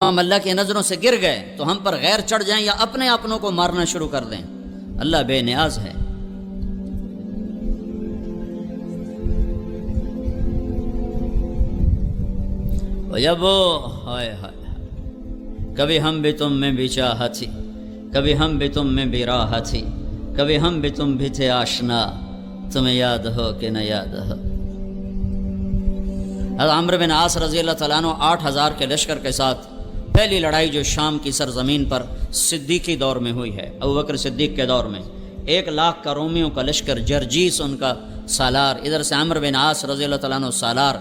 ہم اللہ کی نظروں سے گر گئے تو ہم پر غیر چڑھ جائیں یا اپنے اپنوں کو مارنا شروع کر دیں. اللہ بے نیاز ہے. جب ہائے ہائے کبھی ہم بھی تم میں بھی چاہت تھی, کبھی ہم بھی تم میں بھی راہ تھی, کبھی ہم بھی تم بھی تھے آشنا, تمہیں یاد ہو کہ نہ یاد ہو. حضرت عمرو بن عاص رضی اللہ تعالیٰ عنہ 8000 کے لشکر کے ساتھ پہلی لڑائی جو شام کی سرزمین پر صدیقی دور میں ہوئی ہے, ابوبکر صدیق کے دور میں, 1,00,000 کا رومیوں کا لشکر, جرجیس ان کا سالار, ادھر سے عمرو بن عاص رضی اللہ تعالیٰ عنہ سالار,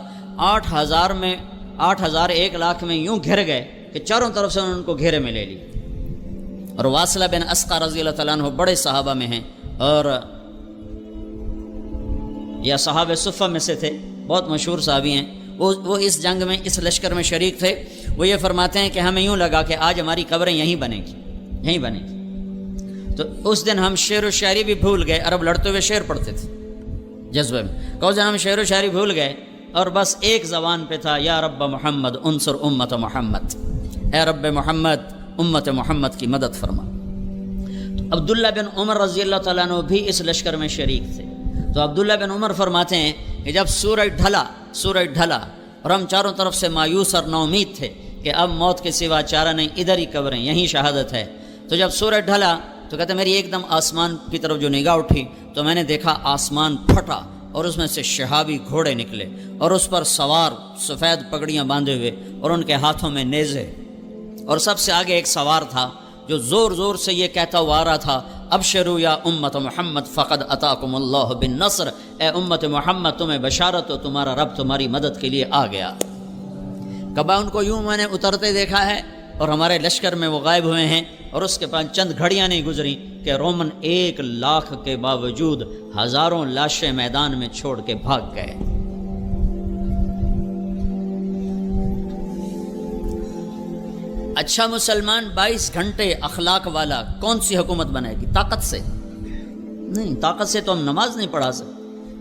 8000 میں 8000 1,00,000 میں یوں گھر گئے کہ چاروں طرف سے ان کو گھیرے میں لے لی. اور واصلہ بن اسقا رضی اللہ تعالیٰ عنہ بڑے صحابہ میں ہیں اور یا صحابہ صفہ میں سے تھے, بہت مشہور صحابی ہیں. وہ اس جنگ میں, اس لشکر میں شریک تھے. وہ یہ فرماتے ہیں کہ ہمیں یوں لگا کہ آج ہماری قبریں یہیں بنیں گی, یہیں بنیں گی. تو اس دن ہم شعر و شاعری بھی بھول گئے. عرب لڑتے ہوئے شعر پڑھتے تھے جذبے میں. اس دن ہم شعر و شاعری بھول گئے اور بس ایک زبان پہ تھا, یا رب محمد انصر امت محمد, اے رب محمد امت محمد کی مدد فرما. تو عبداللہ بن عمر رضی اللہ تعالیٰ عنہ بھی اس لشکر میں شریک تھے. تو عبداللہ بن عمر فرماتے ہیں کہ جب سورج ڈھلا اور ہم چاروں طرف سے مایوس اور ناامید تھے کہ اب موت کے سوا چارہ نہیں, ادھر ہی قبریں, یہیں شہادت ہے. تو جب سورج ڈھلا تو کہتے میری ایک دم آسمان کی طرف جو نگاہ اٹھی تو میں نے دیکھا آسمان پھٹا اور اس میں سے شہابی گھوڑے نکلے اور اس پر سوار سفید پگڑیاں باندھے ہوئے اور ان کے ہاتھوں میں نیزے. اور سب سے آگے ایک سوار تھا جو زور زور سے یہ کہتا ہوا آ رہا تھا, ابشروا یا امت محمد فقد اتاکم اللہ بالنصر, اے امت محمد تمہیں بشارت ہو, تمہارا رب تمہاری مدد کے لیے آ گیا. کبا ان کو یوں میں نے اترتے دیکھا ہے اور ہمارے لشکر میں وہ غائب ہوئے ہیں اور اس کے پاس چند گھڑیاں نہیں گزری کہ رومن 1,00,000 کے باوجود ہزاروں لاشیں میدان میں چھوڑ کے بھاگ گئے. اچھا مسلمان 22 گھنٹے اخلاق والا کون سی حکومت بنائے گی؟ طاقت سے نہیں, طاقت سے تو ہم نماز نہیں پڑھا سکتے.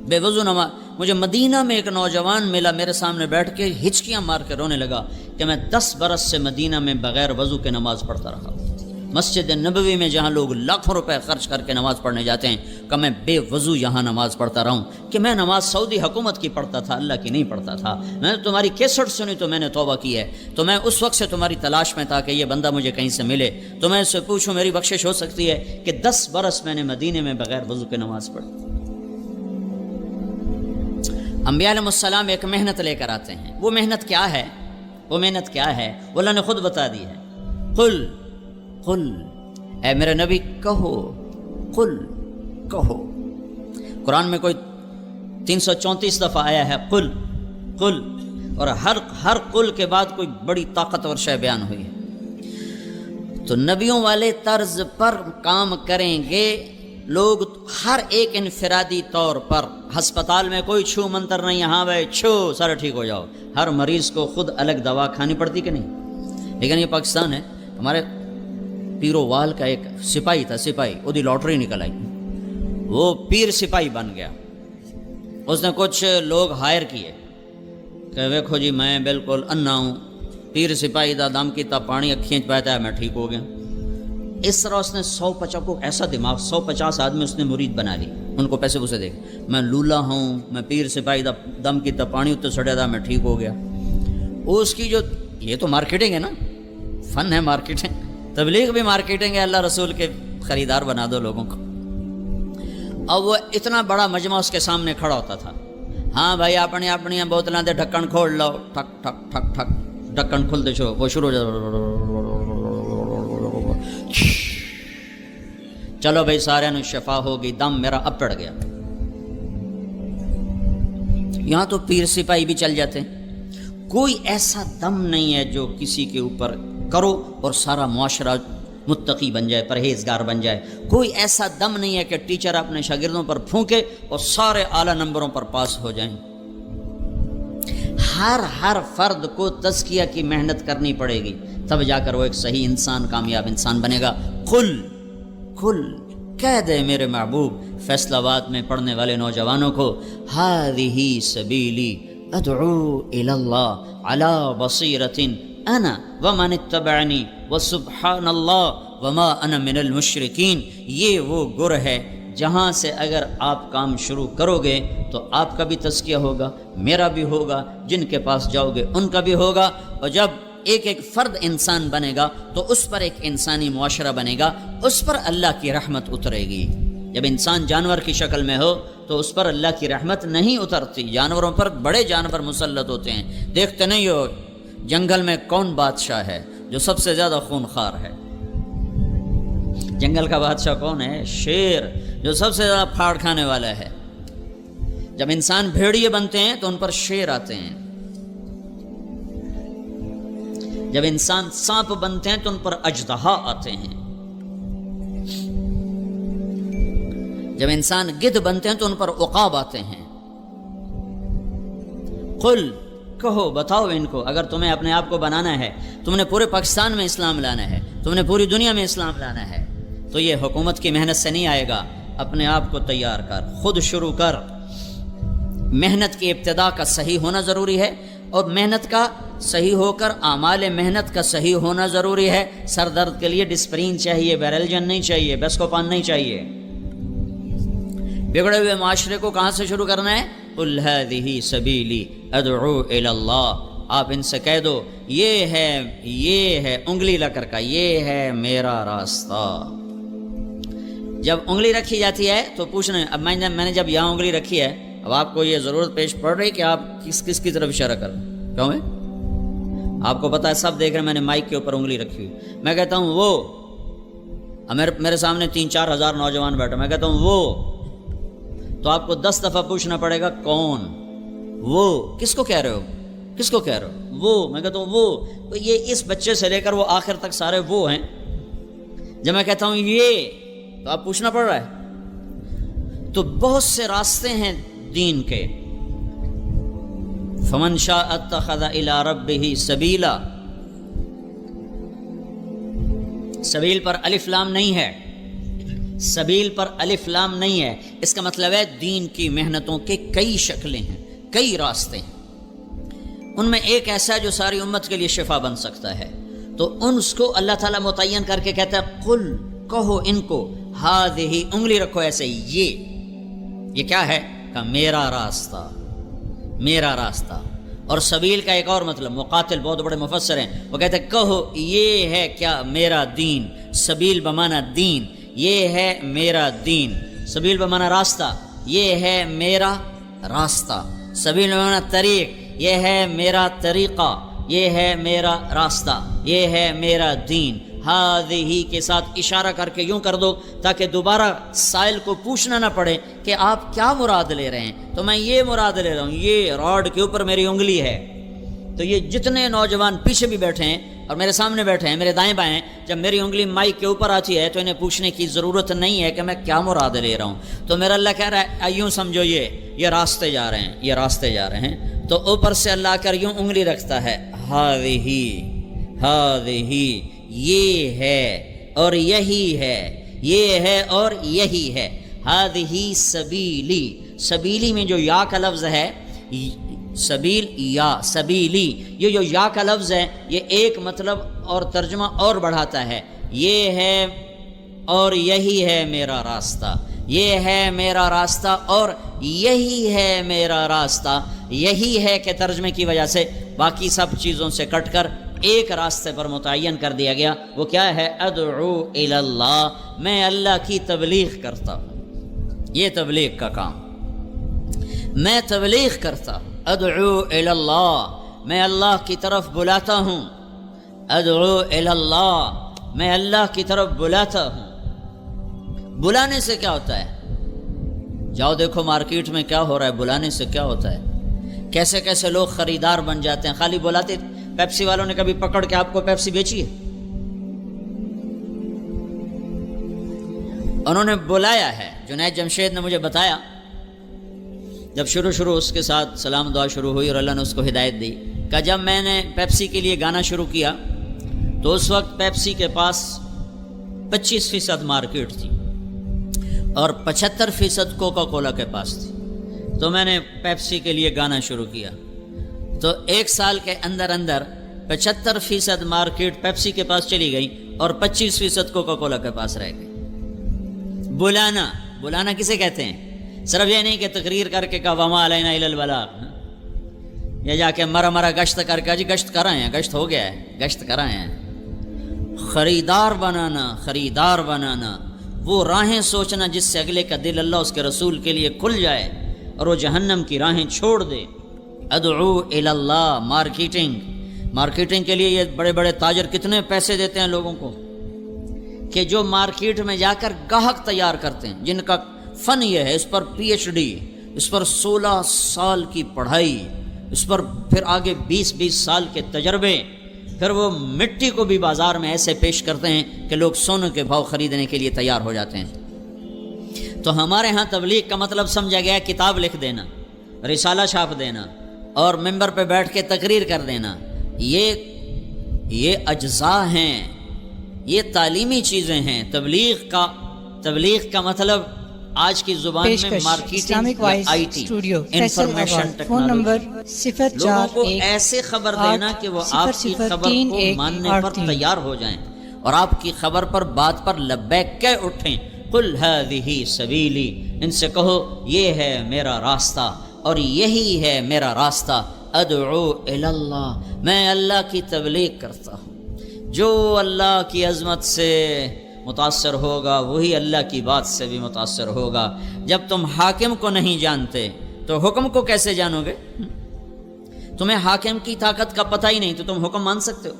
بے وضو نماز. مجھے مدینہ میں ایک نوجوان ملا, میرے سامنے بیٹھ کے ہچکیاں مار کے رونے لگا کہ میں 10 برس سے مدینہ میں بغیر وضو کے نماز پڑھتا رہا. مسجد نبوی میں جہاں لوگ لاکھوں روپے خرچ کر کے نماز پڑھنے جاتے ہیں, کہ میں بے وضو یہاں نماز پڑھتا رہا ہوں. کہ میں نماز سعودی حکومت کی پڑھتا تھا, اللہ کی نہیں پڑھتا تھا. میں نے تمہاری کیسٹ سنی تو میں نے توبہ کی ہے. تو میں اس وقت سے تمہاری تلاش میں تھا کہ یہ بندہ مجھے کہیں سے ملے, تو میں اس سے پوچھوں میری بخشش ہو سکتی ہے کہ 10 برس میں نے مدینے میں بغیر وضو کے نماز پڑھی. انبیاء علیہ السلام ایک محنت لے کر آتے ہیں. وہ محنت کیا ہے؟ وہ محنت کیا ہے وہ اللہ نے خود بتا دی ہے. قل اے میرے نبی کہو, قل کہو. قرآن میں کوئی 334 دفعہ آیا ہے قل قل, اور ہر قل کے بعد کوئی بڑی طاقتور شے بیان ہوئی ہے. تو نبیوں والے طرز پر کام کریں گے لوگ. ہر ایک انفرادی طور پر, ہسپتال میں کوئی چھو منتر نہیں, ہاں بھائی چھو سارا ٹھیک ہو جاؤ. ہر مریض کو خود الگ دوا کھانی پڑتی کہ نہیں؟ لیکن یہ پاکستان ہے. ہمارے پیرو وال کا ایک سپاہی تھا, سپاہی, وہ دی لاٹری نکل آئی, وہ پیر سپاہی بن گیا. اس نے کچھ لوگ ہائر کیے کہ دیکھو جی میں بالکل انا ہوں, پیر سپاہی دا دم کیتا پانی کھینچ پاتا ہے, میں ٹھیک ہو گیا. اس طرح اس نے 150 کو ایسا دماغ, 150 آدمی اس نے مرید بنا لی. ان کو پیسے پوسے دے, میں لولا ہوں, میں پیر سپاہی دا دم کیتا پانی اتنے سڑیا تھا, میں ٹھیک ہو گیا. اس کی جو, یہ تو مارکیٹنگ ہے نا, فن ہے مارکیٹنگ. تبلیغ بھی مارکیٹنگ ہے, اللہ رسول کے خریدار بنا دو لوگوں کو. اب وہ اتنا بڑا مجمع اس کے سامنے کھڑا ہوتا تھا. ہاں بھائی اپنی اپنی بوتلیں دے ڈھکن کھول لو, ٹھک ٹھک ٹھک ٹھک ڈھکن کھلتے چھو, وہ شروع ہو جاتا, چلو بھائی سارے نے شفا ہوگی, دم میرا اب پڑ گیا. یہاں تو پیر سپاہی بھی چل جاتے ہیں. کوئی ایسا دم نہیں ہے جو کسی کے اوپر کرو اور سارا معاشرہ متقی بن جائے, پرہیزگار بن جائے. کوئی ایسا دم نہیں ہے کہ ٹیچر اپنے شاگردوں پر پھونکے اور سارے اعلیٰ نمبروں پر پاس ہو جائیں. ہر فرد کو تزکیہ کی محنت کرنی پڑے گی, تب جا کر وہ ایک صحیح انسان, کامیاب انسان بنے گا. قل کہہ دے میرے محبوب فیصل آباد میں پڑھنے والے نوجوانوں کو, هذه سبیلی ادعو الی اللہ علی بصیرۃ انا ومن اتبعنی وسبحان اللہ وما انا من المشرکین. یہ وہ گر ہے جہاں سے اگر آپ کام شروع کرو گے تو آپ کا بھی تزکیہ ہوگا، میرا بھی ہوگا، جن کے پاس جاؤ گے ان کا بھی ہوگا. اور جب ایک ایک فرد انسان بنے گا تو اس پر ایک انسانی معاشرہ بنے گا، اس پر اللہ کی رحمت اترے گی. جب انسان جانور کی شکل میں ہو تو اس پر اللہ کی رحمت نہیں اترتی. جانوروں پر بڑے جانور مسلط ہوتے ہیں. دیکھتے نہیں ہو جنگل میں کون بادشاہ ہے جو سب سے زیادہ خونخوار ہے؟ جنگل کا بادشاہ کون ہے؟ شیر، جو سب سے زیادہ پھاڑ کھانے والا ہے. جب انسان بھیڑیے بنتے ہیں تو ان پر شیر آتے ہیں. جب انسان سانپ بنتے ہیں تو ان پر اژدہا آتے ہیں. جب انسان گدھ بنتے ہیں تو ان پر عقاب آتے ہیں. قل، کہو، بتاؤ ان کو، اگر تمہیں اپنے آپ کو بنانا ہے، تم نے پورے پاکستان میں اسلام لانا ہے، تم نے پوری دنیا میں اسلام لانا ہے، تو یہ حکومت کی محنت سے نہیں آئے گا. اپنے آپ کو تیار کر، خود شروع کر. محنت کی ابتدا کا صحیح ہونا ضروری ہے، اور محنت کا صحیح ہو کر اعمال محنت کا صحیح ہونا ضروری ہے. سر درد کے لیے ڈسپرین چاہیے، بیرلجن نہیں چاہیے، بیسکوپان نہیں چاہیے. بگڑے ہوئے معاشرے کو کہاں سے شروع کرنا ہے؟ قل هذه سبیلی ادعو الی اللہ. آپ ان سے کہہ دو یہ ہے انگلی لا کر کا، یہ ہے میرا راستہ. جب انگلی رکھی جاتی ہے تو پوچھنا، اب میں نے جب یہاں انگلی رکھی ہے، اب آپ کو یہ ضرورت پیش پڑ رہی کہ آپ کس کی طرف اشارہ کریں؟ کیوں ہے؟ آپ کو پتا ہے، سب دیکھ رہے ہیں، میں نے مائک کے اوپر انگلی رکھی ہوئی. میں کہتا ہوں وہ، میرے سامنے 3-4 ہزار نوجوان بیٹھے، میں کہتا ہوں وہ، تو آپ کو 10 دفعہ پوچھنا پڑے گا کون وہ، کس کو کہہ رہے ہو، کس کو کہہ رہے ہو؟ وہ. میں کہتا ہوں وہ، یہ اس بچے سے لے کر وہ آخر تک سارے وہ ہیں. جب میں کہتا ہوں یہ، تو آپ پوچھنا پڑ رہا ہے. تو بہت سے راستے ہیں دین کے. فمن شاء اتخذ الی ربہ سبیلا. سبیل پر الف لام نہیں ہے، سبیل پر الف لام نہیں ہے. اس کا مطلب ہے دین کی محنتوں کے کئی شکلیں ہیں، کئی راستے ہیں. ان میں ایک ایسا ہے جو ساری امت کے لیے شفا بن سکتا ہے. تو اس کو اللہ تعالیٰ متعین کر کے کہتا ہے قل، کہو ان کو، ہذہ، انگلی رکھو ایسے، یہ کیا ہے؟ کہ میرا راستہ، میرا راستہ. اور سبیل کا ایک اور مطلب، مقاتل بہت بڑے مفسر ہیں، وہ کہتے ہیں کہو یہ ہے کیا؟ میرا دین. سبیل بمانا دین، یہ ہے میرا دین. سبیل بمانا راستہ، یہ ہے میرا راستہ. سبیل بمانا طریق، یہ ہے میرا طریقہ، یہ ہے میرا راستہ، یہ ہے میرا دین. ہذہ کے ساتھ اشارہ کر کے یوں کر دو تاکہ دوبارہ سائل کو پوچھنا نہ پڑے کہ آپ کیا مراد لے رہے ہیں. تو میں یہ مراد لے رہا ہوں، یہ راڈ کے اوپر میری انگلی ہے. تو یہ جتنے نوجوان پیچھے بھی بیٹھے ہیں اور میرے سامنے بیٹھے ہیں، میرے دائیں بائیں، جب میری انگلی مائک کے اوپر آتی ہے تو انہیں پوچھنے کی ضرورت نہیں ہے کہ میں کیا مراد لے رہا ہوں. تو میرا اللہ کہہ رہا ہے یوں سمجھو، یہ راستے جا رہے ہیں، یہ راستے جا رہے ہیں. تو اوپر سے اللہ کر یوں انگلی رکھتا ہے، ہذہ، یہ ہے اور یہی ہے، یہ ہے اور یہی ہے. ہذہ سبیلی. سبیلی میں جو یا کا لفظ ہے، سبیل یا سبیلی، یہ جو یا کا لفظ ہے یہ ایک مطلب اور ترجمہ اور بڑھاتا ہے. یہ ہے اور یہی ہے میرا راستہ، یہ ہے میرا راستہ اور یہی ہے میرا راستہ. یہی ہے کہ ترجمے کی وجہ سے باقی سب چیزوں سے کٹ کر ایک راستے پر متعین کر دیا گیا. وہ کیا ہے؟ ادعو الی اللہ، میں اللہ کی تبلیغ کرتا ہوں. یہ تبلیغ کا کام، میں تبلیغ کرتا ہوں. ادعو الی اللہ، میں اللہ کی طرف بلاتا ہوں. ادعو الی اللہ، میں اللہ کی طرف بلاتا ہوں. بلانے سے کیا ہوتا ہے؟ جاؤ دیکھو مارکیٹ میں کیا ہو رہا ہے. بلانے سے کیا ہوتا ہے؟ کیسے کیسے لوگ خریدار بن جاتے ہیں خالی بلاتے. پیپسی والوں نے کبھی پکڑ کے آپ کو پیپسی بیچی ہے؟ انہوں نے بلایا ہے. جنید جمشید نے مجھے بتایا، جب شروع اس کے ساتھ سلام دعا شروع ہوئی اور اللہ نے اس کو ہدایت دی، کہ جب میں نے پیپسی کے لیے گانا شروع کیا تو اس وقت پیپسی کے پاس 25% مارکیٹ تھی اور 75% کوکا کولا کے پاس تھی. تو میں نے پیپسی کے لیے گانا شروع کیا. تو 1 سال کے اندر 75% مارکیٹ پیپسی کے پاس چلی گئی اور 25% کوکا کولا کے پاس رہ گئی. بلانا کسے کہتے ہیں؟ صرف یہ نہیں کہ تقریر کر کے کہا وما علینا الا البلاغ، یا جا کے مرا گشت کر کے جی گشت کر آئے ہیں، گشت ہو گیا ہے، گشت کر آئے ہیں. خریدار بنانا، وہ راہیں سوچنا جس سے اگلے کا دل اللہ اس کے رسول کے لیے کھل جائے اور وہ جہنم کی راہیں چھوڑ دے. ادعو الی اللہ. مارکیٹنگ کے لیے یہ بڑے بڑے تاجر کتنے پیسے دیتے ہیں لوگوں کو کہ جو مارکیٹ میں جا کر گاہک تیار کرتے ہیں، جن کا فن یہ ہے، اس پر PhD، اس پر 16 سال کی پڑھائی، اس پر پھر آگے 20 سال کے تجربے، پھر وہ مٹی کو بھی بازار میں ایسے پیش کرتے ہیں کہ لوگ سونے کے بھاؤ خریدنے کے لیے تیار ہو جاتے ہیں. تو ہمارے ہاں تبلیغ کا مطلب سمجھا گیا کتاب لکھ دینا، رسالہ چھاپ دینا اور ممبر پہ بیٹھ کے تقریر کر دینا. یہ اجزاء ہیں، یہ تعلیمی چیزیں ہیں. تبلیغ کا مطلب آج کی زبان میں مارکیٹنگ، IT، انفارمیشن ٹیکنالوجی، لوگوں کو ایسے خبر دینا کہ وہ آپ کی خبر کو ماننے پر تیار ہو جائیں اور آپ کی خبر پر بات پر لبیک کہہ اٹھیں. قل هذه سبیلی، ان سے کہو یہ ہے میرا راستہ اور یہی ہے میرا راستہ. ادعو الی اللہ، میں اللہ کی تبلیغ کرتا ہوں. جو اللہ کی عظمت سے متاثر ہوگا وہی اللہ کی بات سے بھی متاثر ہوگا. جب تم حاکم کو نہیں جانتے تو حکم کو کیسے جانو گے؟ تمہیں حاکم کی طاقت کا پتہ ہی نہیں تو تم حکم مان سکتے ہو؟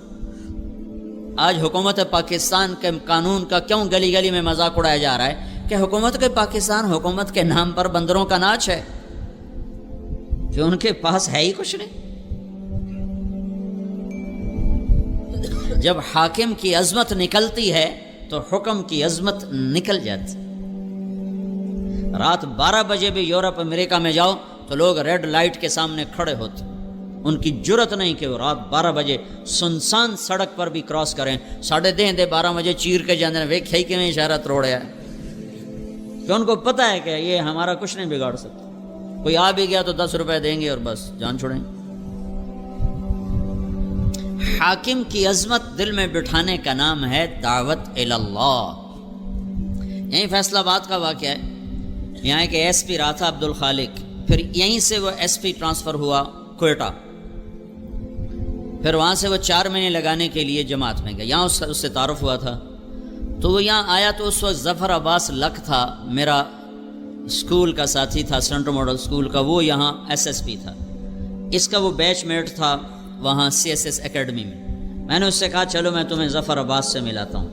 آج حکومت پاکستان کے قانون کا کیوں گلی گلی میں مذاق اڑایا جا رہا ہے کہ حکومت کے پاکستان، حکومت کے نام پر بندروں کا ناچ ہے کہ ان کے پاس ہے ہی کچھ نہیں. جب حاکم کی عظمت نکلتی ہے تو حکم کی عظمت نکل جاتی. رات 12 بجے بھی یورپ امریکہ میں جاؤ تو لوگ ریڈ لائٹ کے سامنے کھڑے ہوتے، ان کی جرت نہیں کہ وہ رات 12 بجے سنسان سڑک پر بھی کراس کریں. 12:30 بجے چیر کے جانے ویک ہے کہ میں اشارہ توڑیا ہے کہ ان کو پتہ ہے کہ یہ ہمارا کچھ نہیں بگاڑ سکتا. کوئی آ بھی گیا تو 10 روپے دیں گے اور بس جان چھوڑیں گے. حاکم کی عظمت دل میں بٹھانے کا نام ہے دعوت الی اللہ. یہیں فیصل آباد کا واقعہ ہے. یہاں ایک SP رہا تھا عبد الخالق، پھر یہیں سے وہ SP ٹرانسفر ہوا کوئٹہ، پھر وہاں سے وہ 4 مہینے لگانے کے لیے جماعت میں گیا. یہاں اس سے تعارف ہوا تھا تو وہ یہاں آیا تو اس وقت ظفر عباس لک تھا، میرا اسکول کا ساتھی تھا، سینٹرل ماڈل اسکول کا، وہ یہاں SSP تھا. اس کا وہ بیچ میٹ تھا وہاں CSS اکیڈمی میں. میں نے اس سے کہا چلو میں تمہیں ظفر عباس سے ملاتا ہوں.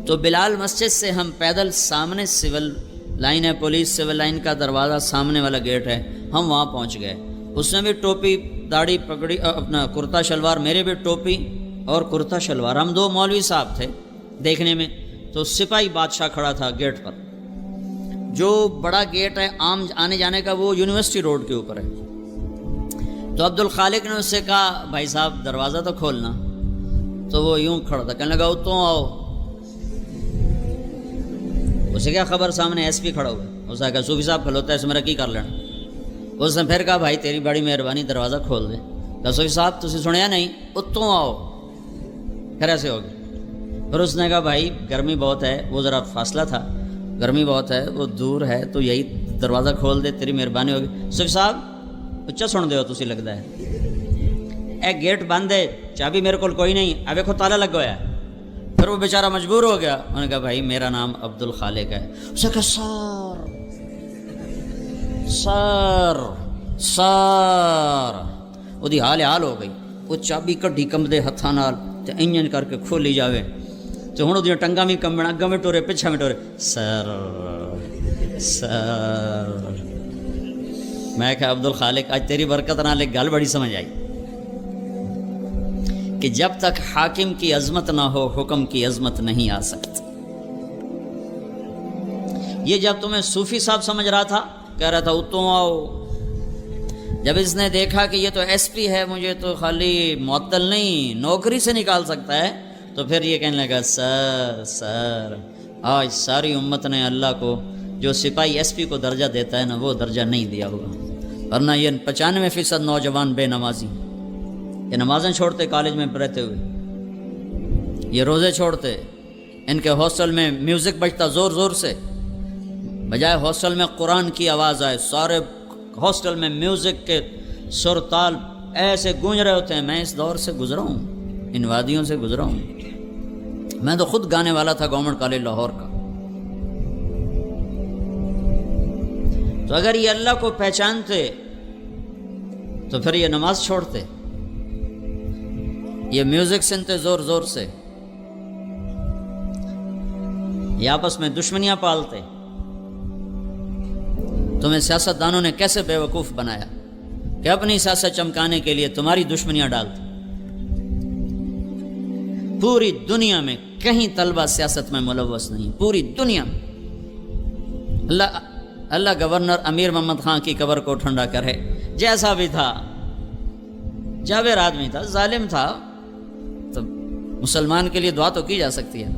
تو بلال مسجد سے ہم پیدل سامنے سول لائن ہے، پولیس سول لائن کا دروازہ سامنے والا گیٹ ہے، ہم وہاں پہنچ گئے. اس نے بھی ٹوپی داڑھی پگڑی اپنا کرتا شلوار، میرے بھی ٹوپی اور کرتا شلوار. ہم 2 مولوی صاحب تھے دیکھنے میں. تو سپاہی بادشاہ کھڑا تھا گیٹ پر. جو بڑا گیٹ ہے عام آنے جانے کا وہ یونیورسٹی روڈ کے اوپر ہے. تو عبد الخالق نے اس سے کہا بھائی صاحب دروازہ تو کھولنا. تو وہ یوں کھڑا تھا، کہنے لگا تو آؤ. اسے کیا خبر سامنے SP کھڑا ہوا. اس نے کہا صوفی صاحب کھلوتا ہے اس میرا کی کر لینا. اس نے پھر کہا بھائی تیری بڑی مہربانی دروازہ کھول دے. کہا صوفی صاحب تسی سنیا نہیں اتوں آؤ. پھر ایسے ہو گیا. پھر اس نے کہا بھائی گرمی بہت ہے، وہ ذرا فاصلہ تھا، گرمی بہت ہے وہ دور ہے تو یہی دروازہ کھول دے تیری مہربانی ہوگی. صوفی صاحب اچھا سن دے ہو تسی لگتا ہے اے گیٹ بند ہے، چابی میرے کو کوئی نہیں، اب دیکھو تالا لگ گیا. پھر وہ بیچارہ مجبور ہو گیا. انہوں نے کہا بھائی میرا نام عبد الخالق ہے. اس نے کہا سر وہ حال ہو گئی. وہ چابی کڈی کمبدے ہاتھاں نال تے انجن کر کے کھولی جاوے تو ہن وہ ٹنگاں بھی کمبن، اگاں میں ٹورے پچھا میں ٹورے. سر میں کہا عبد الخالق آج تیری برکت نال ایک گل بڑی سمجھ آئی کہ جب تک حاکم کی عظمت نہ ہو حکم کی عظمت نہیں آ سکتی. یہ جب تمہیں صوفی صاحب سمجھ رہا تھا، کہہ رہا تھا اتوں آؤ، جب اس نے دیکھا کہ یہ تو SP ہے، مجھے تو خالی معطل نہیں نوکری سے نکال سکتا ہے، تو پھر یہ کہنے لگا سر آج ساری امت نے اللہ کو جو سپاہی SP کو درجہ دیتا ہے نا وہ درجہ نہیں دیا ہوا، ورنہ یہ 95% نوجوان بے نمازی یہ نمازیں چھوڑتے کالج میں رہتے ہوئے، یہ روزے چھوڑتے، ان کے ہاسٹل میں میوزک بجتا زور زور سے، بجائے ہاسٹل میں قرآن کی آواز آئے، سارے ہاسٹل میں میوزک کے سر تال ایسے گونج رہے ہوتے ہیں۔ میں اس دور سے گزرا ہوں، ان وادیوں سے گزرا ہوں، میں تو خود گانے والا تھا گورنمنٹ کالج لاہور کا۔ تو اگر یہ اللہ کو پہچانتے تو پھر یہ نماز چھوڑتے، یہ میوزک سنتے زور زور سے، یہ آپس میں دشمنیاں پالتے۔ تمہیں سیاست دانوں نے کیسے بے وقوف بنایا کہ اپنی سیاست چمکانے کے لیے تمہاری دشمنیاں ڈالتے۔ پوری دنیا میں کہیں طلبہ سیاست میں ملوث نہیں، پوری دنیا میں۔ اللہ گورنر امیر محمد خان کی قبر کو ٹھنڈا کرے، جیسا بھی تھا، جابر آدمی تھا، ظالم تھا، تو مسلمان کے لیے دعا تو کی جا سکتی ہے،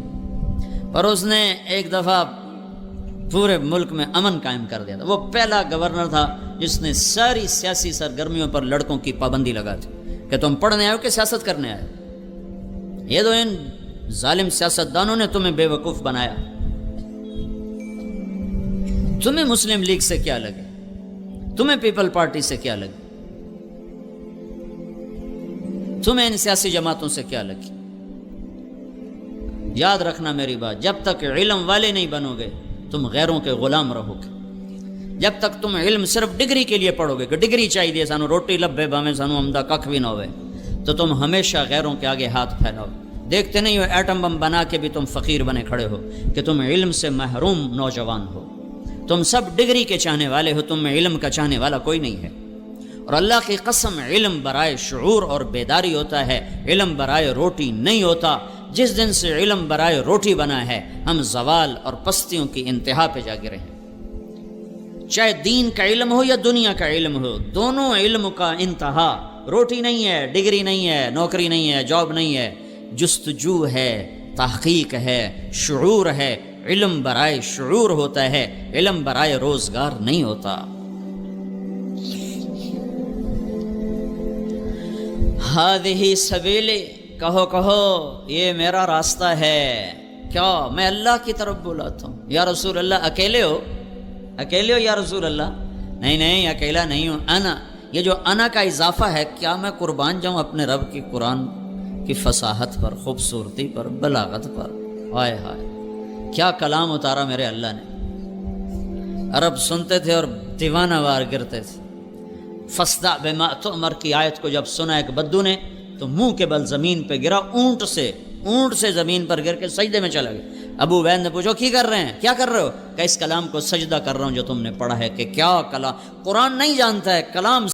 پر اس نے ایک دفعہ پورے ملک میں امن قائم کر دیا تھا۔ وہ پہلا گورنر تھا جس نے ساری سیاسی سرگرمیوں پر لڑکوں کی پابندی لگا دی کہ تم پڑھنے آئے ہو کہ سیاست کرنے آئے۔ یہ تو ان ظالم سیاستدانوں نے تمہیں بے وقوف بنایا۔ تمہیں مسلم لیگ سے کیا لگے؟ تمہیں پیپل پارٹی سے کیا لگے؟ تمہیں ان سیاسی جماعتوں سے کیا لگی؟ یاد رکھنا میری بات، جب تک علم والے نہیں بنو گے تم غیروں کے غلام رہو گے۔ جب تک تم علم صرف ڈگری کے لیے پڑھو گے کہ ڈگری چاہیے سانو روٹی لبے باویں سانو عمدہ ککھ بھی نہ ہوئے، تو تم ہمیشہ غیروں کے آگے ہاتھ پھیلاؤ۔ دیکھتے نہیں ہو ایٹم بم بنا کے بھی تم فقیر بنے کھڑے ہو کہ تم علم سے محروم نوجوان ہو۔ تم سب ڈگری کے چاہنے والے ہو، تم میں علم کا چاہنے والا کوئی نہیں ہے۔ اور اللہ کی قسم، علم برائے شعور اور بیداری ہوتا ہے، علم برائے روٹی نہیں ہوتا۔ جس دن سے علم برائے روٹی بنا ہے، ہم زوال اور پستیوں کی انتہا پہ جا گرے ہیں۔ چاہے دین کا علم ہو یا دنیا کا علم ہو، دونوں علم کا انتہا روٹی نہیں ہے، ڈگری نہیں ہے، نوکری نہیں ہے، جاب نہیں ہے، جستجو ہے، تحقیق ہے، شعور ہے۔ علم برائے شعور ہوتا ہے، علم برائے روزگار نہیں ہوتا۔ ہذہ سبیلی، کہو یہ میرا راستہ ہے۔ کیا میں اللہ کی طرف بلاتا ہوں؟ یا رسول اللہ اکیلے ہو یا رسول اللہ؟ نہیں اکیلا نہیں ہوں، انا، یہ جو انا کا اضافہ ہے، کیا میں قربان جاؤں اپنے رب کی قرآن کی فصاحت پر، خوبصورتی پر، بلاغت پر؟ ہائے ہائے، کیا کلام اتارا میرے اللہ نے۔ عرب سنتے تھے اور دیوانہ وار گرتے تھے۔ فاصدع بما تؤمر کی آیت کو جب سنا ایک بدو نے تو منہ کے بل زمین پہ گرا، اونٹ سے زمین پر گر کے سجدے میں چلا گیا۔ ابو عبید نے پوچھو کیا کر رہے ہو؟ کہ اس کلام کو سجدہ کر رہا ہوں جو تم نے پڑھا ہے۔ کہ کیا کلام، قرآن نہیں جانتا ہے، کلام